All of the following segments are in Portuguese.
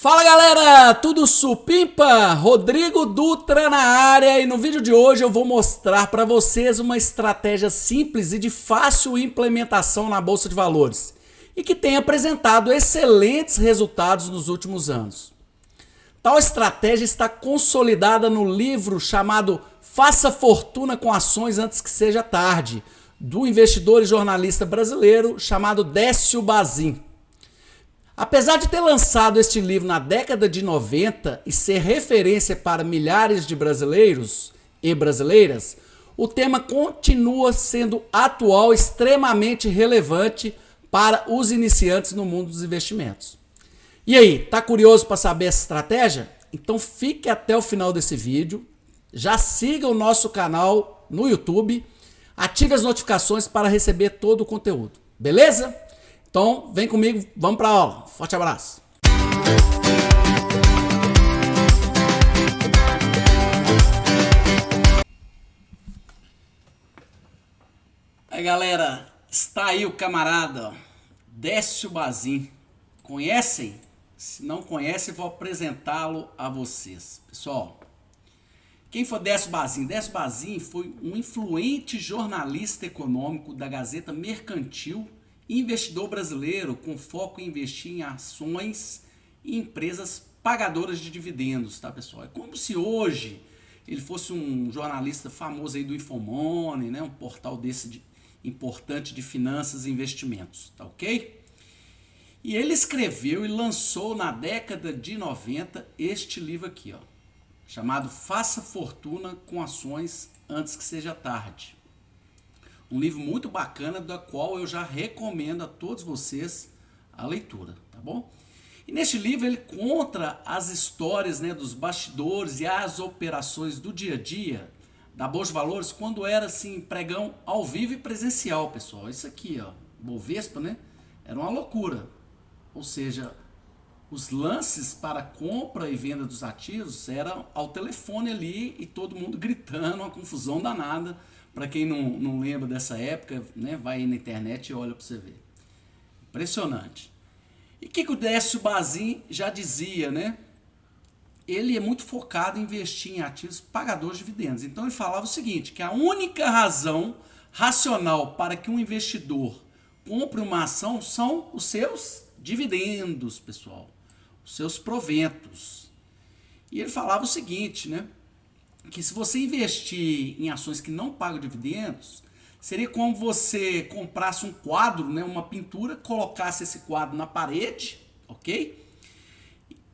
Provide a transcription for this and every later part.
Fala galera, tudo supimpa? Rodrigo Dutra na área e no vídeo de hoje eu vou mostrar para vocês uma estratégia simples e de fácil implementação na Bolsa de Valores e que tem apresentado excelentes resultados nos últimos anos. Tal estratégia está consolidada no livro chamado Faça Fortuna com Ações Antes que Seja Tarde, do investidor e jornalista brasileiro chamado Décio Bazin. Apesar de ter lançado este livro na década de 90 e ser referência para milhares de brasileiros e brasileiras, o tema continua sendo atual, extremamente relevante para os iniciantes no mundo dos investimentos. E aí, tá curioso para saber essa estratégia? Então fique até o final desse vídeo, já siga o nosso canal no YouTube, ative as notificações para receber todo o conteúdo, beleza? Então, vem comigo, vamos para a aula. Forte abraço. Aí, galera, está aí o camarada Décio Bazin. Conhecem? Se não conhecem, vou apresentá-lo a vocês. Pessoal, quem foi Décio Bazin? Décio Bazin foi um influente jornalista econômico da Gazeta Mercantil, investidor brasileiro com foco em investir em ações e empresas pagadoras de dividendos, tá, pessoal? É como se hoje ele fosse um jornalista famoso aí do Infomoney, né? Um portal desse importante de finanças e investimentos, tá ok? E ele escreveu e lançou na década de 90 este livro aqui, ó, chamado Faça Fortuna com Ações Antes que Seja Tarde. Um livro muito bacana, da qual eu já recomendo a todos vocês a leitura, tá bom? E neste livro ele conta as histórias, né, dos bastidores e as operações do dia a dia da Bolsa de Valores quando era assim, pregão ao vivo e presencial, pessoal. Isso aqui, ó, Bovespa, né, era uma loucura. Ou seja, os lances para compra e venda dos ativos eram ao telefone ali e todo mundo gritando, uma confusão danada. Para quem não lembra dessa época, né, vai aí na internet e olha para você ver. Impressionante. E o que o Décio Bazin já dizia, né? Ele é muito focado em investir em ativos pagadores de dividendos. Então ele falava o seguinte, que a única razão racional para que um investidor compre uma ação são os seus dividendos, pessoal. Os seus proventos. E ele falava o seguinte, né? Que se você investir em ações que não pagam dividendos, seria como você comprasse um quadro, né, uma pintura, colocasse esse quadro na parede, ok?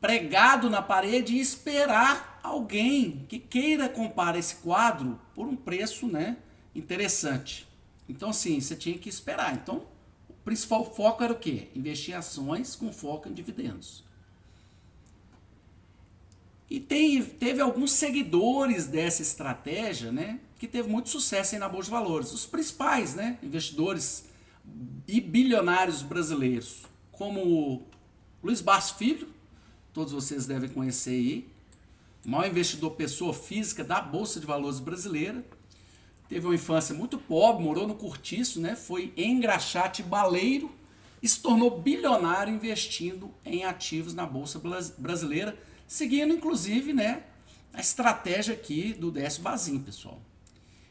Pregado na parede e esperar alguém que queira comprar esse quadro por um preço, né, interessante. Então, assim, você tinha que esperar. Então, o principal foco era o quê? Investir em ações com foco em dividendos. E teve alguns seguidores dessa estratégia, né, que teve muito sucesso aí na Bolsa de Valores. Os principais, né, investidores e bilionários brasileiros, como Luiz Barsi Filho, todos vocês devem conhecer aí, o maior investidor pessoa física da Bolsa de Valores brasileira. Teve uma infância muito pobre, morou no Cortiço, né, foi engraxate baleiro e se tornou bilionário investindo em ativos na Bolsa brasileira, seguindo, inclusive, né, a estratégia aqui do Décio Bazin, pessoal.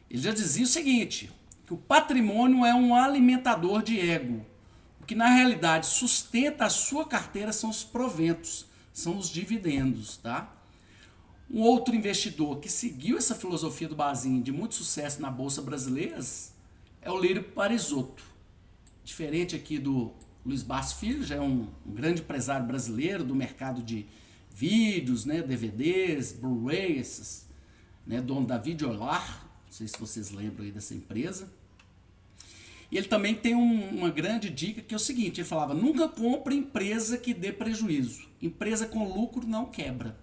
Ele já dizia o seguinte, que o patrimônio é um alimentador de ego. O que, na realidade, sustenta a sua carteira são os proventos, são os dividendos, tá? Um outro investidor que seguiu essa filosofia do Bazin de muito sucesso na Bolsa brasileira é o Lírio Parisotto. Diferente aqui do Luiz Barsi Filho, já é um grande empresário brasileiro do mercado de vídeos, né, DVDs, Blu-ray, né, dono da Videolar, não sei se vocês lembram aí dessa empresa. E ele também tem uma grande dica que é o seguinte, ele falava, nunca compre empresa que dê prejuízo, empresa com lucro não quebra.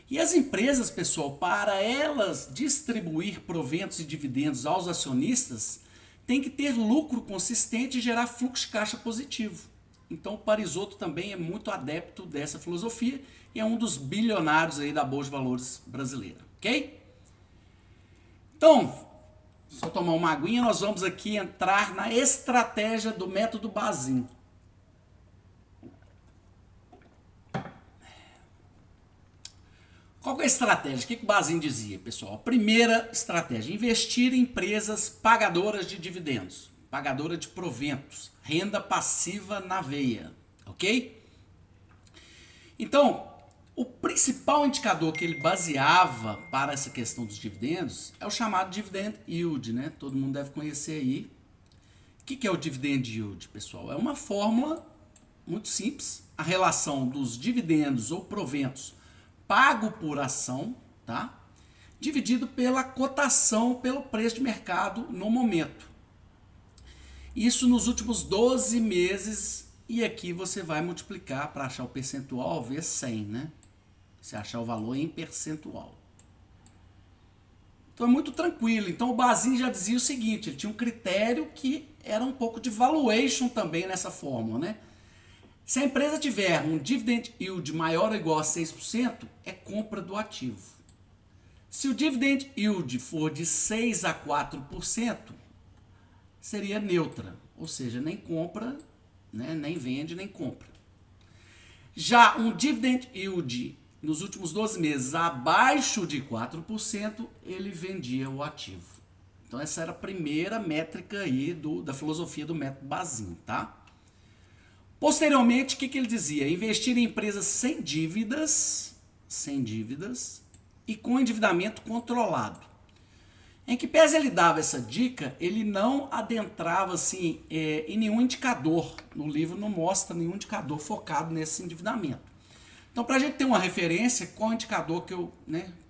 E as empresas, pessoal, para elas distribuir proventos e dividendos aos acionistas, tem que ter lucro consistente e gerar fluxo de caixa positivo. Então o Parisotto também é muito adepto dessa filosofia e é um dos bilionários aí da Bolsa de Valores brasileira, ok? Então, só tomar uma aguinha, nós vamos aqui entrar na estratégia do método Bazin. que é a estratégia? O que o Bazin dizia, pessoal? A primeira estratégia, investir em empresas pagadoras de dividendos, pagadora de proventos, renda passiva na veia, ok? Então, o principal indicador que ele baseava para essa questão dos dividendos é o chamado dividend yield, né? Todo mundo deve conhecer aí. O que é o dividend yield, pessoal? É uma fórmula muito simples, a relação dos dividendos ou proventos pago por ação, tá? Dividido pela cotação, pelo preço de mercado no momento. Isso nos últimos 12 meses, e aqui você vai multiplicar para achar o percentual vezes 100, né? Você achar o valor em percentual. Então é muito tranquilo. Então o Bazin já dizia o seguinte, ele tinha um critério que era um pouco de valuation também nessa fórmula, né? Se a empresa tiver um dividend yield maior ou igual a 6%, é compra do ativo. Se o dividend yield for de 6 a 4%, seria neutra, ou seja, nem compra, né, nem vende, nem compra. Já um dividend yield nos últimos 12 meses abaixo de 4%, ele vendia o ativo. Então essa era a primeira métrica aí da filosofia do método Bazin, tá? Posteriormente, o que ele dizia? Investir em empresas sem dívidas e com endividamento controlado. Em que pese ele dava essa dica, ele não adentrava assim, em nenhum indicador. No livro não mostra nenhum indicador focado nesse endividamento. Então, para a gente ter uma referência, qual é o indicador que eu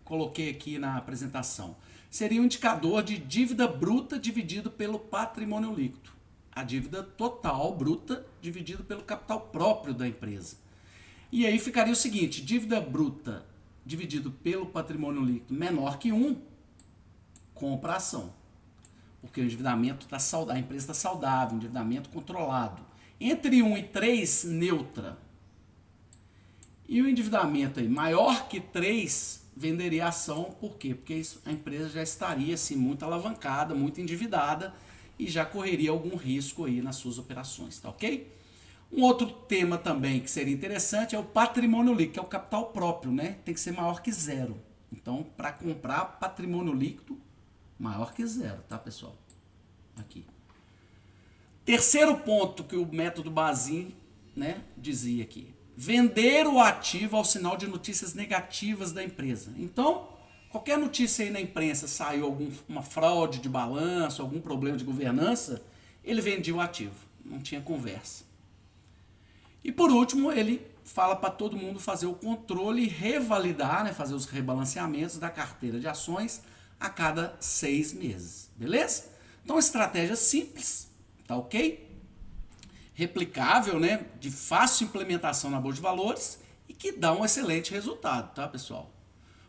coloquei aqui na apresentação? Seria o indicador de dívida bruta dividido pelo patrimônio líquido. A dívida total bruta dividido pelo capital próprio da empresa. E aí ficaria o seguinte, dívida bruta dividido pelo patrimônio líquido menor que 1, compra a ação. Porque o endividamento está saudável, a empresa está saudável, endividamento controlado. Entre 1 e 3, neutra. E o endividamento aí, maior que 3, venderia a ação. Por quê? Porque a empresa já estaria assim, muito alavancada, muito endividada, e já correria algum risco aí nas suas operações, tá ok? Um outro tema também que seria interessante é o patrimônio líquido, que é o capital próprio, né? Tem que ser maior que 0. Então, para comprar patrimônio líquido, maior que 0, tá, pessoal? Aqui. Terceiro ponto que o método Bazin, né, dizia aqui. Vender o ativo ao sinal de notícias negativas da empresa. Então, qualquer notícia aí na imprensa, saiu alguma fraude de balanço, algum problema de governança, ele vendia o ativo, não tinha conversa. E por último, ele fala para todo mundo fazer o controle e revalidar, né, fazer os rebalanceamentos da carteira de ações a cada 6 meses, beleza? Então, estratégia simples, tá ok? Replicável, né, de fácil implementação na Bolsa de Valores e que dá um excelente resultado, tá, pessoal?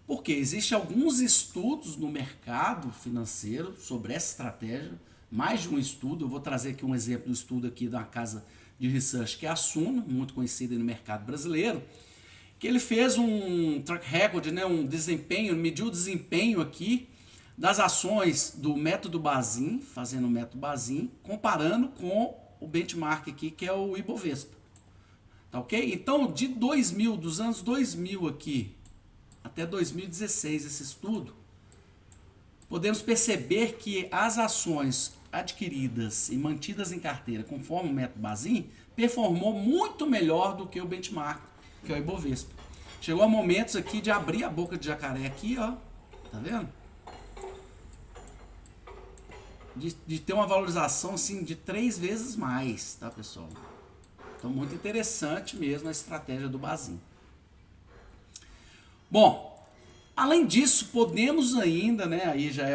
Porque existem alguns estudos no mercado financeiro sobre essa estratégia, mais de um estudo. Eu vou trazer aqui um exemplo do estudo aqui da casa de research, que é a Suno, muito conhecida no mercado brasileiro, que ele fez um track record, né, um desempenho, mediu o desempenho aqui das ações do método Bazin, fazendo o método Bazin, comparando com o benchmark aqui, que é o Ibovespa. Tá ok? Então, dos anos 2000 aqui, até 2016, esse estudo, podemos perceber que as ações adquiridas e mantidas em carteira conforme o método Bazin performou muito melhor do que o benchmark, que é o Ibovespa. Chegou a momentos aqui de abrir a boca de jacaré aqui, ó, tá vendo? De ter uma valorização assim de 3 vezes mais, tá, pessoal? Então, muito interessante mesmo a estratégia do Bazin. Bom, além disso, podemos ainda, né, aí já é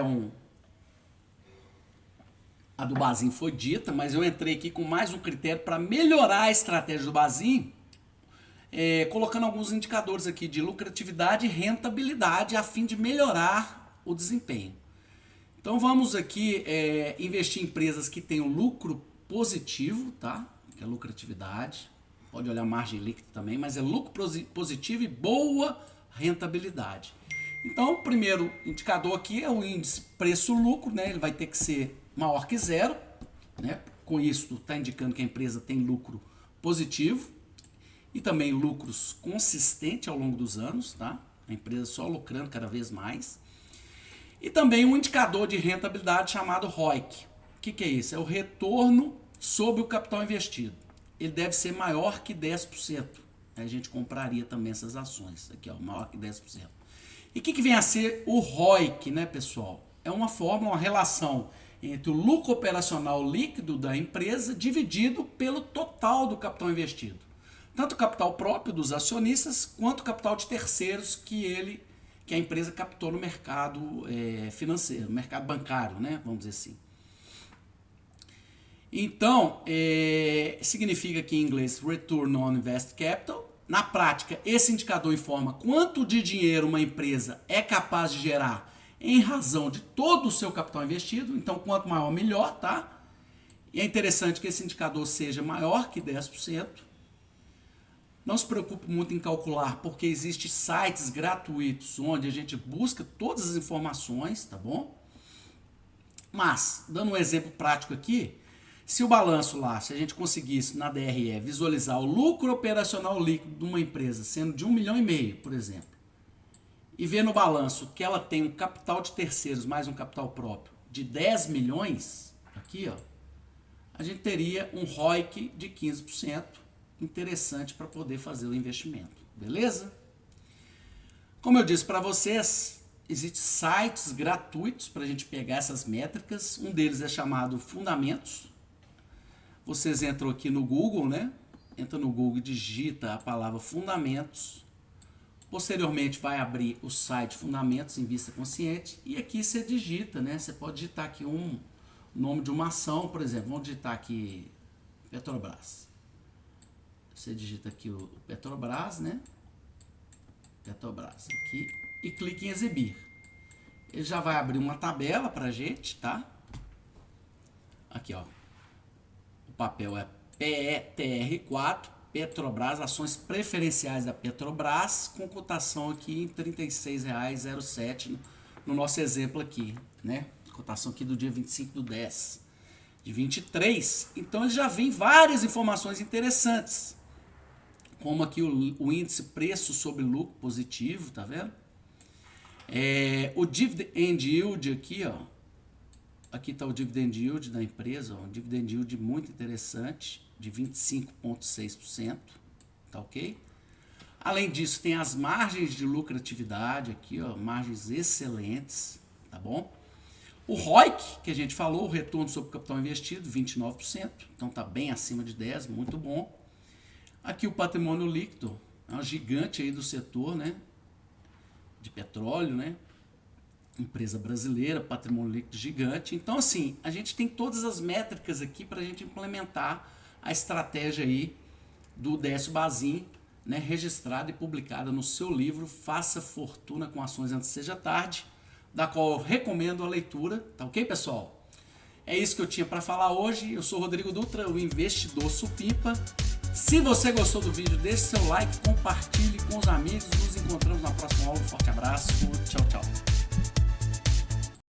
a do Bazin foi dita, mas eu entrei aqui com mais um critério para melhorar a estratégia do Bazin, colocando alguns indicadores aqui de lucratividade e rentabilidade a fim de melhorar o desempenho. Então vamos aqui investir em empresas que tenham lucro positivo, tá? Que é lucratividade, pode olhar margem líquida também, mas é lucro positivo e boa rentabilidade. Então, o primeiro indicador aqui é o índice preço-lucro, né? Ele vai ter que ser maior que 0, né? Com isso, está indicando que a empresa tem lucro positivo e também lucros consistentes ao longo dos anos, tá? A empresa só lucrando cada vez mais. E também um indicador de rentabilidade chamado ROIC. O que é isso? É o retorno sobre o capital investido. Ele deve ser maior que 10%. A gente compraria também essas ações. Aqui, ó, maior que 10%. E o que vem a ser o ROIC, né, pessoal? É uma forma, uma relação entre o lucro operacional líquido da empresa dividido pelo total do capital investido. Tanto o capital próprio dos acionistas, quanto o capital de terceiros que a empresa captou no mercado financeiro, no mercado bancário, né? Vamos dizer assim. Então, significa aqui em inglês Return on Invested Capital. Na prática, esse indicador informa quanto de dinheiro uma empresa é capaz de gerar em razão de todo o seu capital investido. Então, quanto maior, melhor, tá? E é interessante que esse indicador seja maior que 10%. Não se preocupe muito em calcular, porque existem sites gratuitos onde a gente busca todas as informações, tá bom? Mas, dando um exemplo prático aqui, se o balanço lá, se a gente conseguisse na DRE visualizar o lucro operacional líquido de uma empresa sendo de 1,5 milhão, por exemplo, e ver no balanço que ela tem um capital de terceiros mais um capital próprio de 10 milhões, aqui ó, a gente teria um ROIC de 15%, interessante para poder fazer o investimento, beleza? Como eu disse para vocês, existem sites gratuitos para a gente pegar essas métricas, um deles é chamado Fundamentos. Vocês entram aqui no Google, né? Entra no Google e digita a palavra Fundamentos. Posteriormente vai abrir o site Fundamentos em Vista Consciente e aqui você digita, né? Você pode digitar aqui um nome de uma ação, por exemplo, vamos digitar aqui Petrobras. Você digita aqui o Petrobras, né? Petrobras aqui e clica em exibir. Ele já vai abrir uma tabela pra gente, tá? Aqui, ó. O papel é PETR4, Petrobras, ações preferenciais da Petrobras, com cotação aqui em R$ 36,07 no nosso exemplo aqui, né? Cotação aqui do dia 25/10 de 23. Então ele já vem várias informações interessantes, como aqui o índice preço sobre lucro positivo, tá vendo? O dividend yield aqui, ó. Aqui está o dividend yield da empresa, ó, um dividend yield muito interessante, de 25,6%, tá ok? Além disso, tem as margens de lucratividade aqui, ó, margens excelentes, tá bom? O ROIC, que a gente falou, o retorno sobre o capital investido, 29%, então tá bem acima de 10%, muito bom. Aqui o patrimônio líquido, é um gigante aí do setor, né? De petróleo, né? Empresa brasileira, patrimônio líquido gigante. Então, assim, a gente tem todas as métricas aqui para a gente implementar a estratégia aí do Décio Bazin, né? Registrada e publicada no seu livro Faça Fortuna com Ações Antes que Seja Tarde, da qual eu recomendo a leitura, tá ok, pessoal? É isso que eu tinha para falar hoje. Eu sou Rodrigo Dutra, o investidor supimpa. Se você gostou do vídeo, deixe seu like, compartilhe com os amigos. Nos encontramos na próxima aula. Um forte abraço. Tchau, tchau.